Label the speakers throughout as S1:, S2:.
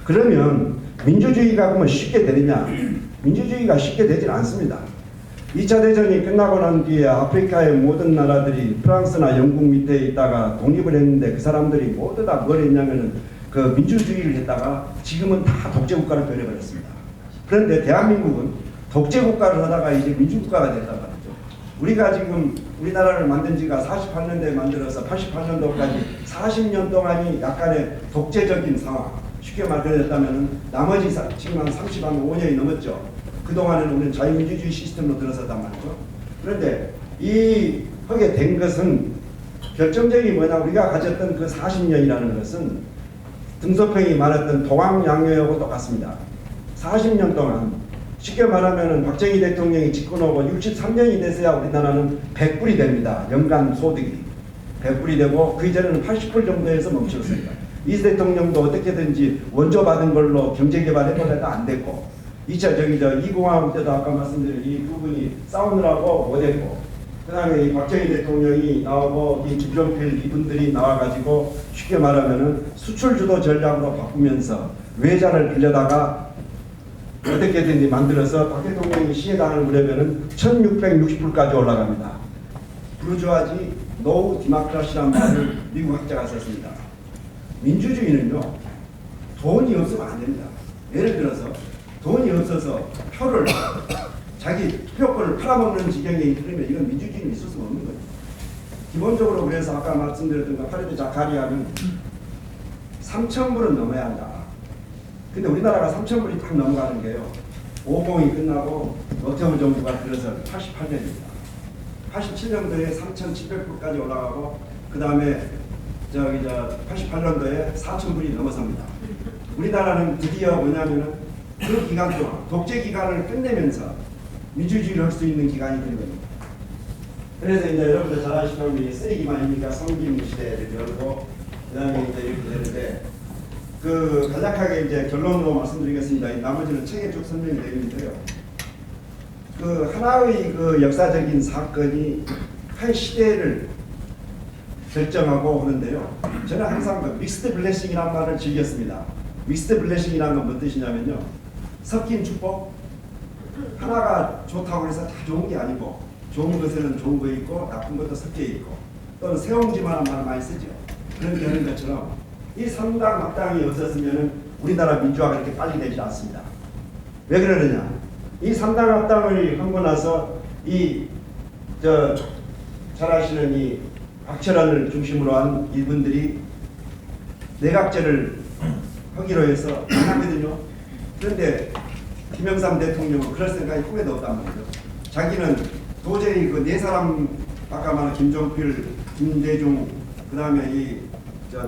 S1: 그러면 민주주의가 그러면 쉽게 되느냐? 민주주의가 쉽게 되질 않습니다. 2차 대전이 끝나고 난 뒤에 아프리카의 모든 나라들이 프랑스나 영국 밑에 있다가 독립을 했는데 그 사람들이 모두 다 뭘 했냐면은 그 민주주의를 했다가 지금은 다 독재국가로 변해버렸습니다. 그런데 대한민국은 독재국가를 하다가 이제 민주국가가 됐단 말이죠. 우리가 지금 우리나라를 만든 지가 48년대에 만들어서 88년도까지 40년 동안이 약간의 독재적인 상황. 쉽게 말하자면 나머지 지금 한 35년이 넘었죠. 그동안에는 우리는 자유민주주의 시스템으로 들어섰단 말이죠. 그런데 이 하게 된 것은 결정적인 뭐냐, 우리가 가졌던 그 40년이라는 것은 등소평이 말했던 동학양요하고 똑같습니다. 40년 동안 쉽게 말하면 박정희 대통령이 집권하고 63년이 돼서야 우리나라는 100불이 됩니다. 연간 소득이 100불이 되고 그 이전에는 80불 정도에서 멈췄습니다. 이 대통령도 어떻게든지 원조 받은 걸로 경제개발해보려도 안 됐고 2차 2공화국 때도 아까 말씀드린 이 두 분이 싸우느라고 못했고 그 다음에 이 박정희 대통령이 나오고 이 김종필 이분들이 나와가지고 쉽게 말하면은 수출주도 전략으로 바꾸면서 외자를 빌려다가 어떻게든지 만들어서 박 대통령이 시해당을 물으면은 1660불까지 올라갑니다. 부르주아지 노우 디마크라시라는 말을 미국 학자가 썼습니다. 민주주의는요, 돈이 없으면 안 됩니다. 예를 들어서 돈이 없어서 표를 자기 투표권을 팔아먹는 지경에 이르면 이건 민주주의는 있을 수가 없는 거예요. 기본적으로 그래서 아까 말씀드렸던 파리드 자카리아는 3,000불은 넘어야 한다. 근데 우리나라가 3,000불이 딱 넘어가는 게요. 50이 끝나고 노태우 정부가 들어서 88년입니다. 87년도에 3,700불까지 올라가고 그 다음에 88년도에 4,000불이 넘어섭니다. 우리나라는 드디어 뭐냐면은 그 기간 동안 독재 기간을 끝내면서 민주주의를 할 수 있는 기간이 된 겁니다. 그래서 이제 여러분들 잘 아시는 이 쓰레기만이니까 성김 시대를 열고 그 다음에 이제 이렇게 되는데 그 간략하게 이제 결론으로 말씀드리겠습니다. 나머지는 책에 쭉 설명이 되는데요. 그 하나의 그 역사적인 사건이 한 시대를 결정하고 오는데요. 저는 항상 그 믹스드 블레싱이라는 말을 즐겼습니다. 믹스드 블레싱이라는 건 무슨 뜻이냐면요. 섞인 축복. 하나가 좋다고 해서 다 좋은 게 아니고 좋은 것에는 좋은 거 있고 나쁜 것도 섞여 있고 또는 세옹지만한 말 많이 쓰죠. 그런 되는 것처럼 이 삼당 막당이 없었으면 우리나라 민주화가 이렇게 빨리 되지 않습니다. 왜 그러느냐? 이 삼당 합당을 하고 나서 잘 아시는 이 박철환을 중심으로 한 이분들이 내각제를 하기로 해서 안 하거든요. 그런데 김영삼 대통령은 그럴 생각이 꿈에도 없단 말이죠. 자기는 도저히 그 네 사람 아까 말한 김종필, 김대중, 그 다음에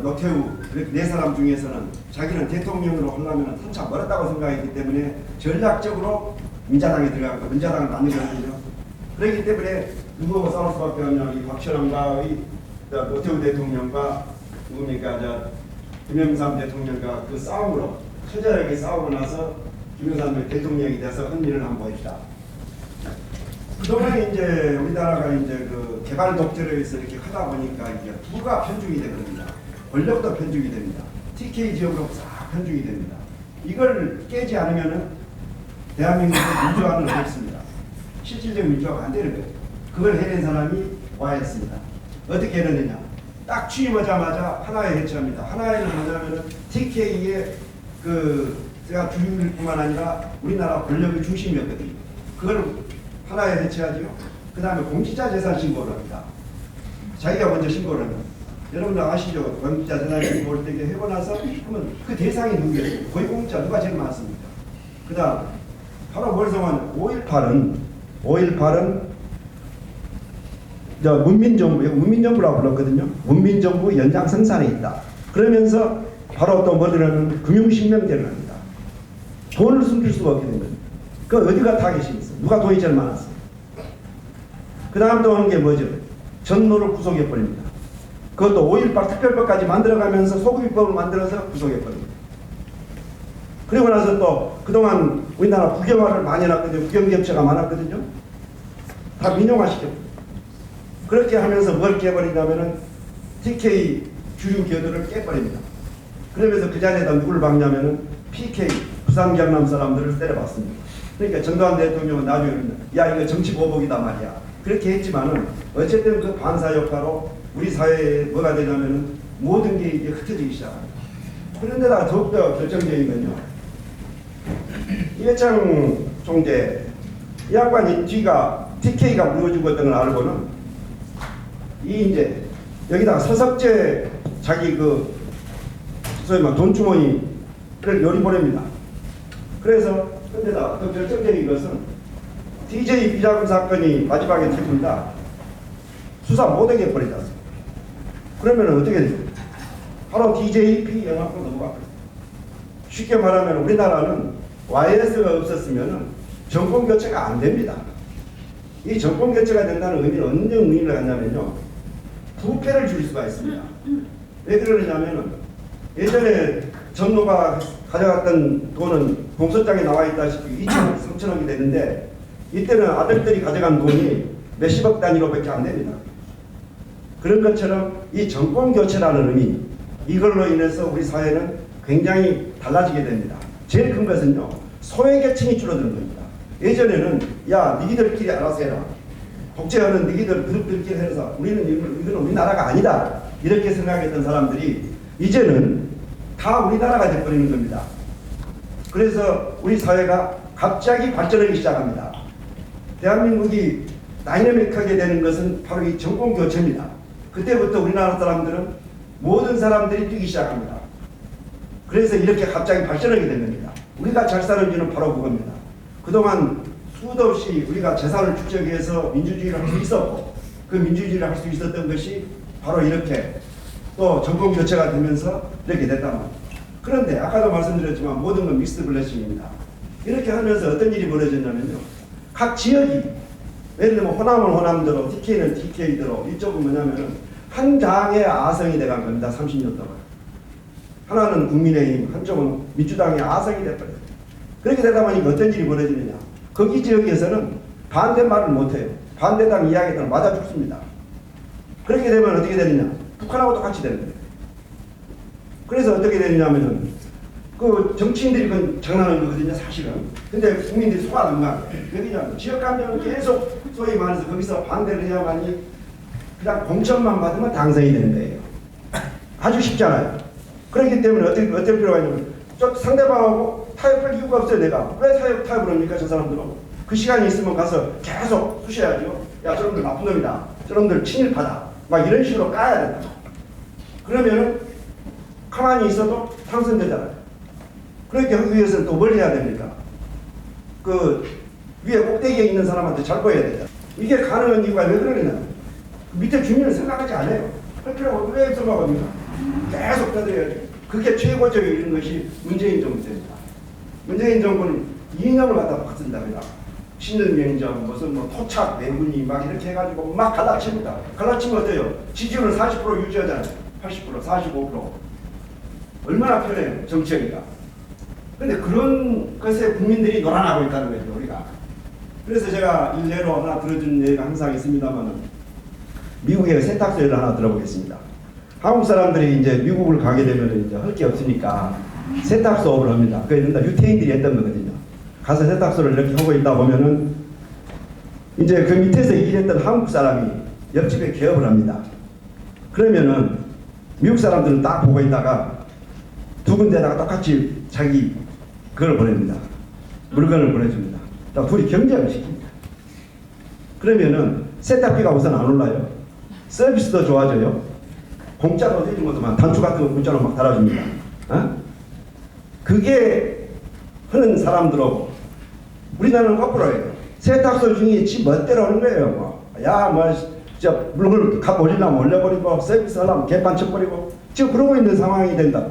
S1: 노태우 이렇게 네 사람 중에서는 자기는 대통령으로 하려면 한참 멀었다고 생각했기 때문에 전략적으로 민자당에 들어가고 민자당을 만들거든요. 그렇기 때문에 누구하고 싸울 수밖에 없냐. 이 박철환과 노태우 대통령과 누굽니까 김영삼 대통령과 그 싸움으로 처절하게 싸우고 나서 김영삼 대통령이 돼서 한 일을 한번 봅시다. 그동안 이제 우리나라가 이제 그 개발 독재로 해서 이렇게 하다 보니까 이게 부가 편중이 됩니다. 권력도 편중이 됩니다. TK 지역으로 싹 편중이 됩니다. 이걸 깨지 않으면은 대한민국의 민주화는 어렵습니다. 실질적 민주화가 안 되는 거예요. 그걸 해낸 사람이 와했습니다. 어떻게 해냈느냐? 딱 취임하자마자 하나에 해체합니다. 하나에는 뭐냐면은 TK의 제가 주인뿐만 아니라 우리나라 권력의 중심이었거든요. 그걸 하나에 해체하죠. 그 다음에 공직자 재산 신고를 합니다. 자기가 먼저 신고를 합니다. 여러분들 아시죠? 공직자 재산 신고를 되게 해고 나서 그러면 그 대상이 누구예요? 고위공직자 누가 제일 많습니까? 그 다음 바로 월성한 5.18은 문민정부라고 불렀거든요. 문민정부 연장성산에 있다. 그러면서 바로 또 뭐냐면 금융신명제를 합니다. 돈을 숨길 수가 없게 된 겁니다. 그 어디가 타겟이 있어? 누가 돈이 제일 많았어? 그 다음 또 한 게 뭐죠? 전노를 구속해버립니다. 그것도 5.18 특별법까지 만들어가면서 소급입법을 만들어서 구속해버립니다. 그리고 나서 또 그동안 우리나라 국영화를 많이 해놨거든요. 국영기업체가 많았거든요. 다 민영화시켰고 그렇게 하면서 뭘 깨버리냐면은 TK 주류 기업들을 깨버립니다. 그러면서 그 자리에다 누구를 박냐면은 PK 부산 경남 사람들을 때려봤습니다. 그러니까 전두환 대통령은 나중에 야 이거 정치 보복이다 말이야. 그렇게 했지만은 어쨌든 그 반사 효과로 우리 사회에 뭐가 되냐면은 모든 게 이제 흩어지기 시작합니다. 그런데다가 더욱더 결정적인 건요. 이회창 총재 이 양반이 뒤가 TK가 물어주고 있던 걸 알고는 이 이제 여기다가 서석재 자기 그 소위 막 돈주머니를 요리 보냅니다. 그래서 근데다 더 결정적인 것은 DJ 비자금 사건이 마지막에 터집니다. 수사 못하게 해버리지 않습니까? 그러면 어떻게 되죠? 바로 DJP 영화로 넘어갑니다. 쉽게 말하면 우리나라는 YS가 없었으면 정권 교체가 안 됩니다. 이 정권 교체가 된다는 의미는 어느 의미를 갖냐면요. 부패를 줄일 수가 있습니다. 왜 그러냐면은 예전에 전노가 가져갔던 돈은 공소장에 나와 있다시피 2천억, 3천억이 되는데 이때는 아들들이 가져간 돈이 몇십억 단위로밖에 안 됩니다. 그런 것처럼 이 정권 교체라는 의미 이걸로 인해서 우리 사회는 굉장히 달라지게 됩니다. 제일 큰 것은요. 소외계층이 줄어드는 겁니다. 예전에는 야 니들끼리 알아서 해라. 독재하는 니들 그룹들끼리 해서 우리는 이건 우리나라가 아니다. 이렇게 생각했던 사람들이 이제는 다 우리나라가 돼버리는 겁니다. 그래서 우리 사회가 갑자기 발전하기 시작합니다. 대한민국이 다이내믹하게 되는 것은 바로 이 정권 교체입니다. 그때부터 우리나라 사람들은 모든 사람들이 뛰기 시작합니다. 그래서 이렇게 갑자기 발전하게 된 겁니다. 우리가 잘 사는 이유는 바로 그겁니다. 그동안 수도 없이 우리가 재산을 축적해서 민주주의를 할 수 있었고 그 민주주의를 할 수 있었던 것이 바로 이렇게 또 정권 교체가 되면서 이렇게 됐단 말입니다. 그런데 아까도 말씀드렸지만 모든 건 믹스 블레싱입니다. 이렇게 하면서 어떤 일이 벌어졌냐면요. 각 지역이 예를 들면 호남은 호남대로 TK는 TK대로 이쪽은 뭐냐면은 한 당의 아성이 돼간 겁니다. 30년 동안. 하나는 국민의힘, 한쪽은 민주당의 아성이 돼버려요. 그렇게 되다 보니까 어떤 일이 벌어지느냐. 거기 지역에서는 반대말을 못해요. 반대당 이야기들은 맞아 죽습니다. 그렇게 되면 어떻게 되느냐. 북한하고 똑같이 되는 거예요. 그래서 어떻게 되느냐면은 그 정치인들이 그건 장난하는 거거든요, 사실은. 근데 국민들이 속아 넘어가요. 왜냐면 지역 감정은 계속 소위 말해서 거기서 반대를 해야만이 그냥 공천만 받으면 당선이 되는 거예요. 아주 쉽잖아요. 그렇기 때문에 어쩔 필요가 있냐면 저 상대방하고 타협할 이유가 없어요. 내가 왜 타협을 합니까? 저 사람들은 그 시간이 있으면 가서 계속 쑤셔야죠. 야 저놈들 나쁜 놈이다. 저놈들 친일파다. 막 이런 식으로 까야 된다. 그러면은 가만히 있어도 당선되잖아요. 그렇게 하기 위해서는 또 뭘 해야 됩니까? 그 위에 꼭대기에 있는 사람한테 잘 보여야 되잖아요. 이게 가능한 이유가 왜 그러느냐? 밑에 주민을 생각하지 않아요. 할 필요가 왜 생각합니까? 계속 떠들어야지. 그게 최고적인 이런 것이 문재인 정부입니다. 문재인 정부는 이념을 갖다 바꾼답니다. 신릉명정, 무슨 뭐 토착, 내분이 막 이렇게 해가지고 막 갈라칩니다. 갈라치면 어때요? 지지율은 40% 유지하잖아요. 80%, 45%. 얼마나 편해요, 정치하기가. 근데 그런 것에 국민들이 놀아나고 있다는 거죠, 우리가. 그래서 제가 일례로 하나 들어준 예가 항상 있습니다만은 미국의 세탁소를 하나 들어보겠습니다. 한국 사람들이 이제 미국을 가게 되면 이제 할 게 없으니까 세탁소업을 합니다. 그게 유태인들이 했던 거거든요. 가서 세탁소를 이렇게 하고 있다 보면은 이제 그 밑에서 일했던 한국 사람이 옆집에 개업을 합니다. 그러면은 미국 사람들은 딱 보고 있다가 두 군데다가 똑같이 자기 그걸 보냅니다. 물건을 보내줍니다. 둘이 경쟁을 시킵니다. 그러면은 세탁비가 우선 안 올라요. 서비스도 좋아져요. 공짜로 해준 것도만 단추 같은 거 공짜로 막 달아줍니다. 어? 그게 하는 사람들하고 우리나라는 거꾸로예요. 세탁소 중에 지 멋대로 하는 거예요. 뭐. 야, 뭐, 저 물건을 값 올리려면 올려버리고 서비스 하려면 개판 쳐버리고 지금 그러고 있는 상황이 된다.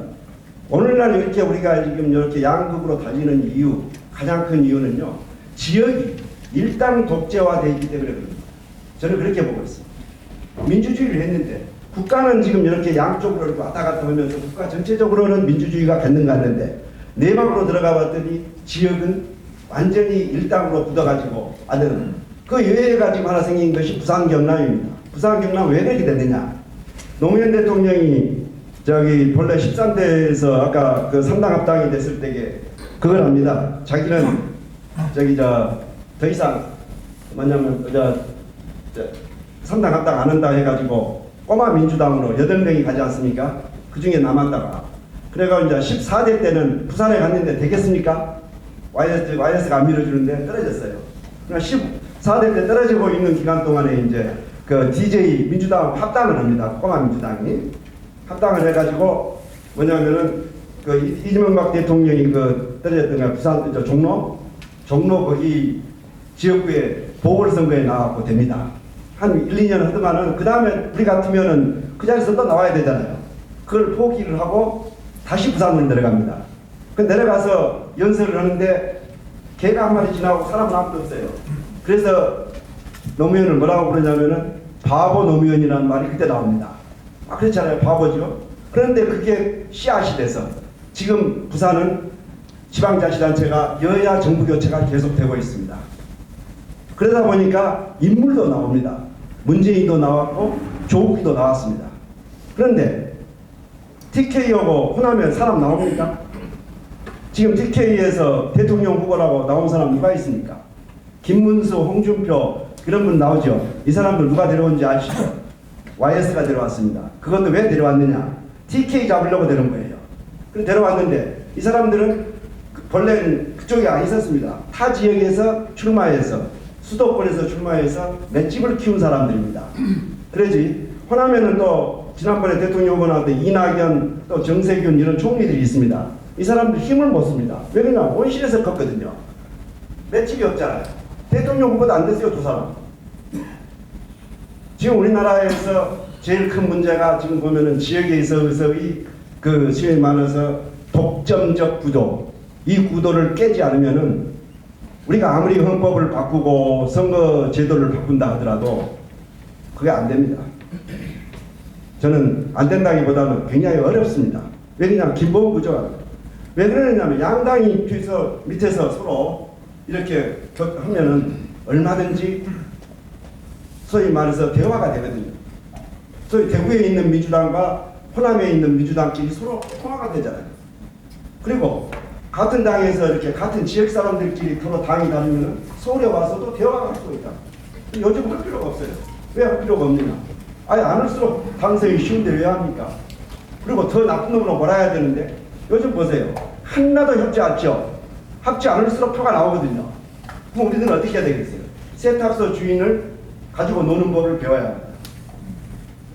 S1: 오늘날 이렇게 우리가 지금 이렇게 양극으로 달리는 이유, 가장 큰 이유는요, 지역이 일당 독재화되어 있기 때문에 그럽니다. 저는 그렇게 보고 있습니다. 민주주의를 했는데, 국가는 지금 이렇게 양쪽으로 이렇게 왔다 갔다 하면서 국가 전체적으로는 민주주의가 갔는데, 내막으로 들어가 봤더니 지역은 완전히 일당으로 굳어가지고, 그 예외가 지금 하나 생긴 것이 부산 경남입니다. 부산 경남 왜 그렇게 됐느냐? 노무현 대통령이 저기 본래 13대에서 아까 그 3당 합당이 됐을 때게 그걸 합니다. 자기는 저기 더 이상 뭐냐면 3당 합당 안 한다 해가지고 꼬마 민주당으로 8명이 가지 않습니까? 그 중에 남았다가 그래가 이제 14대 때는 부산에 갔는데 되겠습니까? YS가 안 밀어주는데 떨어졌어요. 그러니까 14대 때 떨어지고 있는 기간 동안에 이제 그 DJ 민주당 합당을 합니다. 꼬마 민주당이 합당을 해가지고 뭐냐면은 그 이명박 대통령이 그 떨어졌던 부산 종로 거기 지역구에 보궐선거에 나왔고 됩니다. 한 1, 2년 하더만은 그 다음에 우리 같으면은 그 자리에서 또 나와야 되잖아요. 그걸 포기를 하고 다시 부산으로 내려갑니다. 그 내려가서 연설을 하는데 개가 한 마리 지나고 사람은 아무도 없어요. 그래서 노무현을 뭐라고 부르냐면은 바보 노무현이라는 말이 그때 나옵니다. 아, 그렇잖아요. 바보죠. 그런데 그게 씨앗이 돼서 지금 부산은 지방자치단체가 여야 정부 교체가 계속되고 있습니다. 그러다 보니까 인물도 나옵니다. 문재인도 나왔고 조국이도 나왔습니다. 그런데 TK하고 호남에 사람 나옵니까? 지금 TK에서 대통령 후보라고 나온 사람 누가 있습니까? 김문수, 홍준표 그런 분 나오죠. 이 사람들 누가 데려온지 아시죠? YS가 데려왔습니다. 그것도 왜 데려왔느냐? TK 잡으려고 데려온 거예요. 그럼 데려왔는데 이 사람들은 본래는 그쪽에 안 있었습니다. 타 지역에서 출마해서 수도권에서 출마해서 맷집을 키운 사람들입니다. 그러지 호남에는 또 지난번에 대통령 후보 나왔던 이낙연 또 정세균 이런 총리들이 있습니다. 이 사람들 힘을 못 씁니다. 왜 그러냐? 원실에서 컸거든요. 맷집이 없잖아요. 대통령 후보도 안 됐어요. 두 사람. 지금 우리나라에서 제일 큰 문제가 지금 보면은 지역에 있어서의 그 시간이 많아서 독점적 구도, 이 구도를 깨지 않으면은 우리가 아무리 헌법을 바꾸고 선거 제도를 바꾼다 하더라도 그게 안 됩니다. 저는 안 된다기보다는 굉장히 어렵습니다. 왜냐하면 기본 구조가 왜 그러냐면 양당이 밑에서 서로 이렇게 하면은 얼마든지 소위 말해서 대화가 되거든요. 소위 대구에 있는 민주당과 호남에 있는 민주당끼리 서로 통화가 되잖아요. 그리고 같은 당에서 이렇게 같은 지역 사람들끼리 서로 당이 다르면 서울에 와서도 대화가 할 수가 있다. 요즘 할 필요가 없어요. 왜 할 필요가 없느냐? 아예 안 할수록 당선이 쉬운데 왜 합니까? 그리고 더 나쁜 놈으로 몰아야 되는데 요즘 보세요. 하나도 협치 않죠. 합치 않을수록 표가 나오거든요. 그럼 우리들은 어떻게 해야 되겠어요? 세탁소 주인을 가지고 노는 법을 배워야 합니다.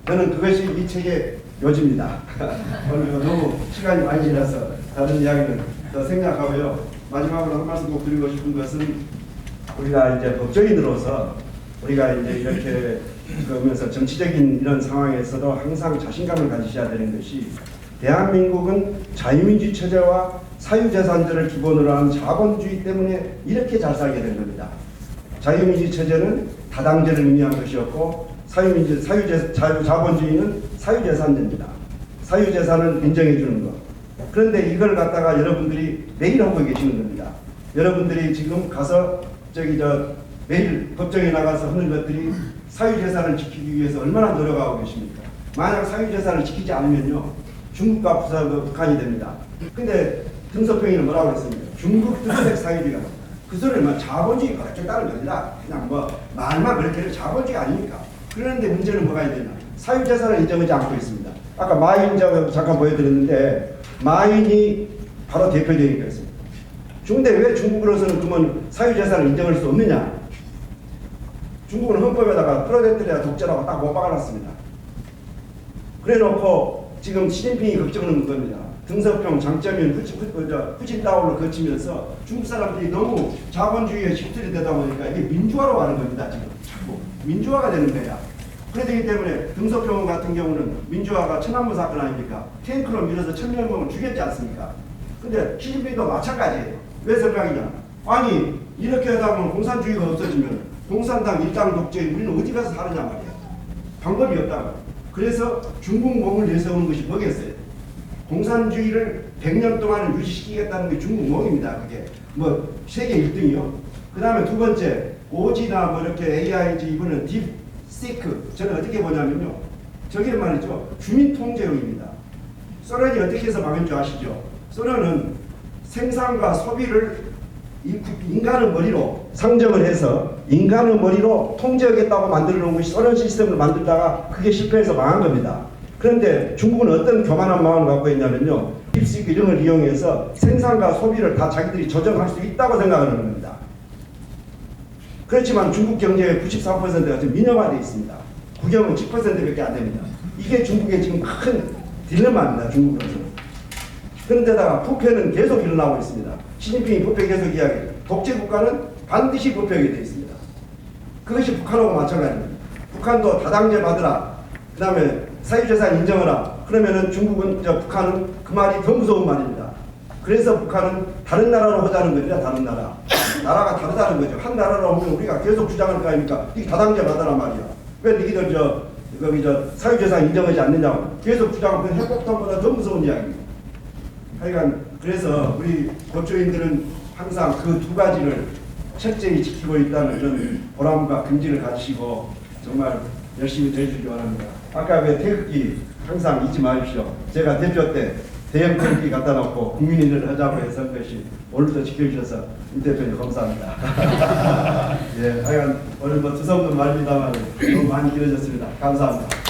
S1: 저는 그것이 이 책의 요지입니다. 오늘 너무 시간이 많이 지나서 다른 이야기는 더 생략하고요. 마지막으로 한 말씀 꼭 드리고 싶은 것은 우리가 이제 법조인으로서 우리가 이제 이렇게 그러면서 정치적인 이런 상황에서도 항상 자신감을 가지셔야 되는 것이 대한민국은 자유민주 체제와 사유재산제를 기본으로 한 자본주의 때문에 이렇게 잘 살게 된 겁니다. 자유민주 체제는 다당제를 의미한 것이었고 자본주의는 사유재산제입니다. 사유재산을 인정해 주는 것. 그런데 이걸 갖다가 여러분들이 매일 하고 계시는 겁니다. 여러분들이 지금 가서 매일 법정에 나가서 하는 것들이 사유재산을 지키기 위해서 얼마나 노력하고 계십니까? 만약 사유재산을 지키지 않으면요 중국과 북한이 됩니다. 근데 등소평이는 뭐라고 했습니까? 중국 특색 사유주의가 그 소리는 자본주의가 어쩌고 다른 게 아니라 그냥 말만 그렇게 해도 자본주의 아닙니까? 그런데 문제는 뭐가 있느냐? 사유재산을 인정하지 않고 있습니다. 아까 마인 잠깐 보여드렸는데 마인이 바로 대표적인 거였습니다. 근데 왜 중국으로서는 그러면 사유재산을 인정할 수 없느냐? 중국은 헌법에다가 프로레타리아 독재라고 딱 못 박아놨습니다. 그래놓고 지금 시진핑이 걱정하는 겁니다. 등서평, 장점인 후진타오를 거치면서 중국 사람들이 너무 자본주의에 십들이 되다 보니까 이게 민주화로 가는 겁니다. 지금 자꾸 민주화가 되는 거야. 그러기 때문에 등서평 같은 경우는 민주화가 천안문 사건 아닙니까? 탱크로 밀어서 1000명을 죽였지 않습니까? 근데 시진핑도 마찬가지예요. 왜 생각이냐? 아니 이렇게 하다 보면 공산주의가 없어지면 공산당 일당 독재에 우리는 어디 가서 사느냐 말이야. 방법이 없다고. 그래서 중국 몸을 내세우는 것이 뭐겠어요? 공산주의를 100년 동안 유지시키겠다는 게 중국 몸입니다. 그게 세계 1등이요. 그 다음에 두 번째 오지나 이렇게 AIG 이번엔 딥시크 저는 어떻게 보냐면요. 저게 말이죠. 주민통제론입니다. 소련이 어떻게 해서 망한 줄 아시죠? 소련은 생산과 소비를 인간의 머리로 상정을 해서 인간의 머리로 통제하겠다고 만들어 놓은 것이 소련 시스템을 만들다가 그게 실패해서 망한 겁니다. 그런데 중국은 어떤 교만한 마음을 갖고 있냐면요. 딥시크 이런 걸 이용해서 생산과 소비를 다 자기들이 조정할 수 있다고 생각하는 겁니다. 그렇지만 중국 경제의 93%가 지금 민영화되어 있습니다. 국영은 10%밖에 안 됩니다. 이게 중국의 지금 큰 딜레마입니다. 중국으로서는. 그런데다가 부패는 계속 일어나고 있습니다. 시진핑이 부패 계속 이야기해요. 독재 국가는 반드시 부패하게 되어 있습니다. 그것이 북한하고 마찬가지입니다. 북한도 다당제 받으라. 그 다음에 사유재산 인정하라. 그러면은 중국은, 북한은 그 말이 더 무서운 말입니다. 그래서 북한은 다른 나라로 하자는 겁니다. 다른 나라. 나라가 다르다는 거죠. 한 나라로 하면 우리가 계속 주장할 거 아닙니까? 이 다당제 받으란 말이야. 왜 너희들 사유재산 인정하지 않느냐고 계속 주장하면 핵폭탄보다 더 무서운 이야기입니다. 하여간 그래서 우리 고초인들은 항상 그 두 가지를 철저히 지키고 있다는 그런 보람과 긍지를 가지시고 정말 열심히 해주시기 바랍니다. 아까 왜 태극기 항상 잊지 마십시오. 제가 대표 때 대형 태극기 갖다 놓고 국민인을 하자고 해서 한 것이 오늘도 지켜주셔서 임 대표님 감사합니다. 예, 하여간 오늘 두서없는 말입니다만 너무 많이 길어졌습니다. 감사합니다.